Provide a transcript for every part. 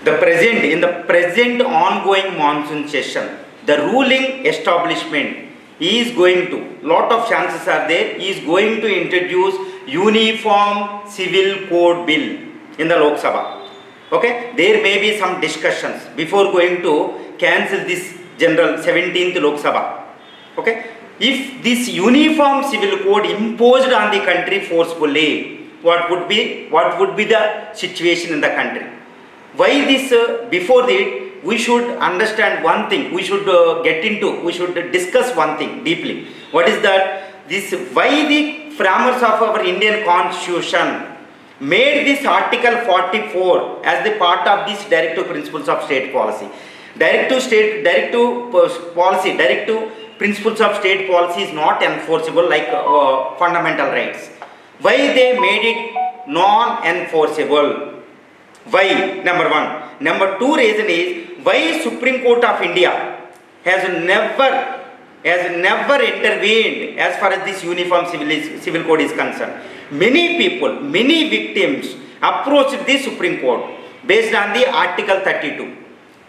In the present ongoing monsoon session, the ruling establishment is going to, lot of chances are there, is going to introduce Uniform Civil Code Bill in the Lok Sabha. Okay, there may be some discussions before going to cancel this general 17th Lok Sabha. Okay, if this Uniform Civil Code imposed on the country forcefully, what would be the situation in the country? Why this? Before that, we should understand one thing. We should discuss one thing deeply. What is that? This, why the framers of our Indian Constitution made this Article 44 as the part of this directive principles of state policy. Directive principles of state policy is not enforceable like fundamental rights. Why they made it non-enforceable? Why? Number one. Number two reason is why Supreme Court of India has never intervened as far as this Uniform Civil Code is concerned. Many people, many victims approached the Supreme Court based on the Article 32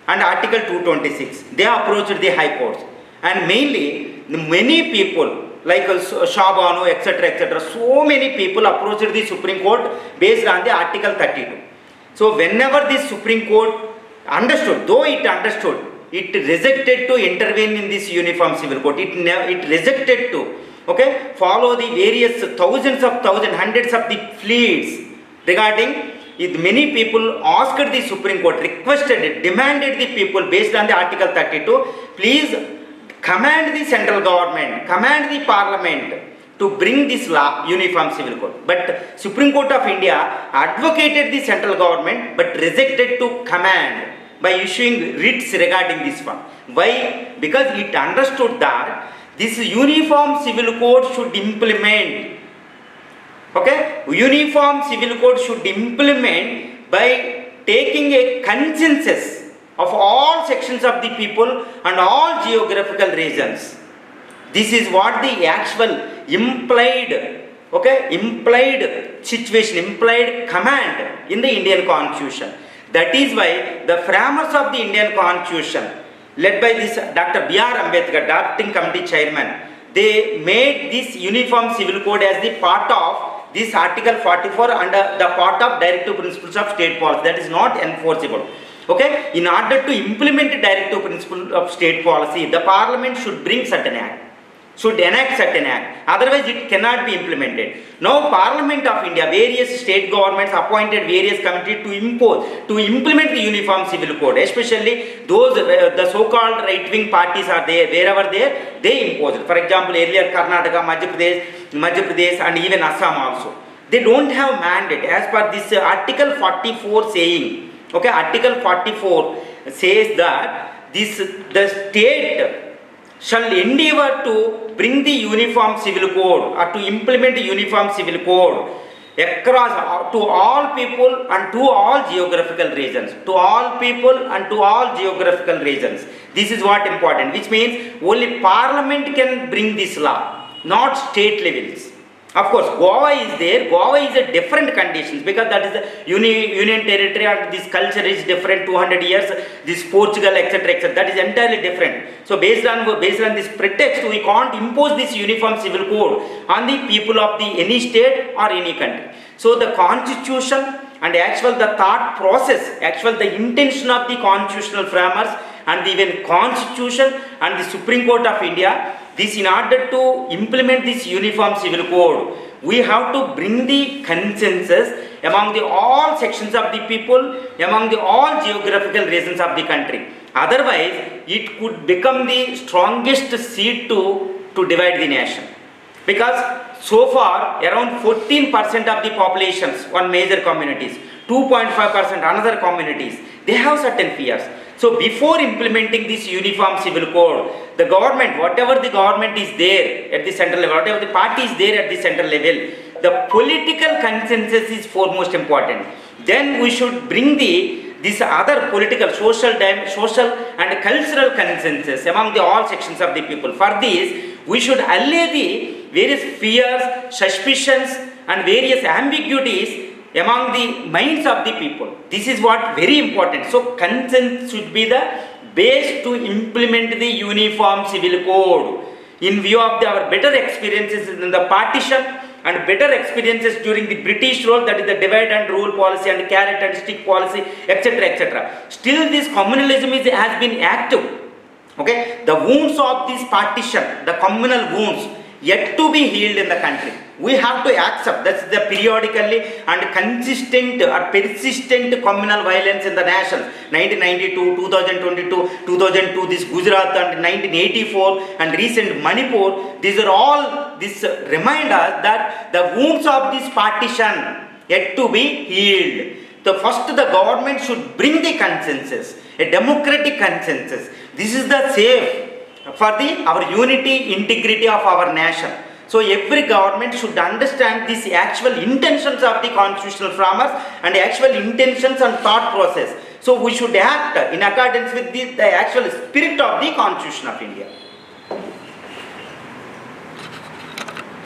and Article 226. They approached the High Courts, and mainly many people like Shabanu, etc., so many people approached the Supreme Court based on the Article 32. So whenever the Supreme Court understood, it rejected to intervene in this Uniform Civil Code. It rejected to follow the various hundreds of the pleas regarding it. Many people asked the Supreme Court, requested, demanded the people based on the Article 32, please command the central government, command the parliament to bring this law, Uniform Civil Code. But Supreme Court of India advocated the central government but rejected to command by issuing writs regarding this one. Why? Because it understood that this Uniform Civil Code should implement. Uniform Civil Code should implement by taking a consensus of all sections of the people and all geographical regions. This is what the actual implied situation, implied command in the Indian Constitution. That is why the framers of the Indian Constitution, led by this Dr. B.R. Ambedkar, drafting committee chairman, they made this Uniform Civil Code as the part of this Article 44 under the part of directive principles of state policy. That is not enforceable. In order to implement the directive principle of state policy, the parliament should bring certain act, should enact certain act. Otherwise, it cannot be implemented. Now, Parliament of India, various state governments appointed various committees to implement the Uniform Civil Code. Especially those the so-called right-wing parties are there. Wherever there, they impose. For example, earlier Karnataka, Madhya Pradesh, and even Assam also. They don't have mandate as per this Article 44 saying. Article 44 says that the state shall endeavor to bring the Uniform Civil Code or to implement the Uniform Civil Code across to all people and to all geographical regions. To all people and to all geographical regions. This is what important, which means only Parliament can bring this law, not state levels. Of course, Goa is there. Goa is a different conditions because that is the union territory and this culture is different. 200 years, this Portugal, etc. That is entirely different. So based on this pretext, we can't impose this Uniform Civil Code on the people of any state or any country. So the Constitution and the thought process, the intention of the constitutional framers and even Constitution and the Supreme Court of India. This, in order to implement this Uniform Civil Code, we have to bring the consensus among all sections of the people, among all geographical regions of the country. Otherwise, it could become the strongest seed to divide the nation. Because so far, around 14% of the populations, one major communities, 2.5% another communities, they have certain fears. So before implementing this Uniform Civil Code, the government, whatever the government is there at the central level, whatever the party is there at the central level, the political consensus is foremost important. Then we should bring this other political, social and cultural consensus among all sections of the people. For this, we should allay the various fears, suspicions and various ambiguities among the minds of the people. This is what very important. So consent should be the base to implement the uniform civil code. In view of our better experiences in the partition and better experiences during the British rule, that is the divide and rule policy and carrot and stick policy, etc., etc. Still this communalism has been active. Okay, the wounds of this partition, the communal wounds, yet to be healed in the country. We have to accept that's the periodically and consistent or persistent communal violence in the nation. 1992, 2022, 2002, this Gujarat and 1984 and recent Manipur. These are all, this remind us that the wounds of this partition yet to be healed. So first the government should bring the consensus, a democratic consensus. This is the safe for our unity, integrity of our nation. So every government should understand these actual intentions of the constitutional framers and actual intentions and thought process. So we should act in accordance with the actual spirit of the Constitution of India.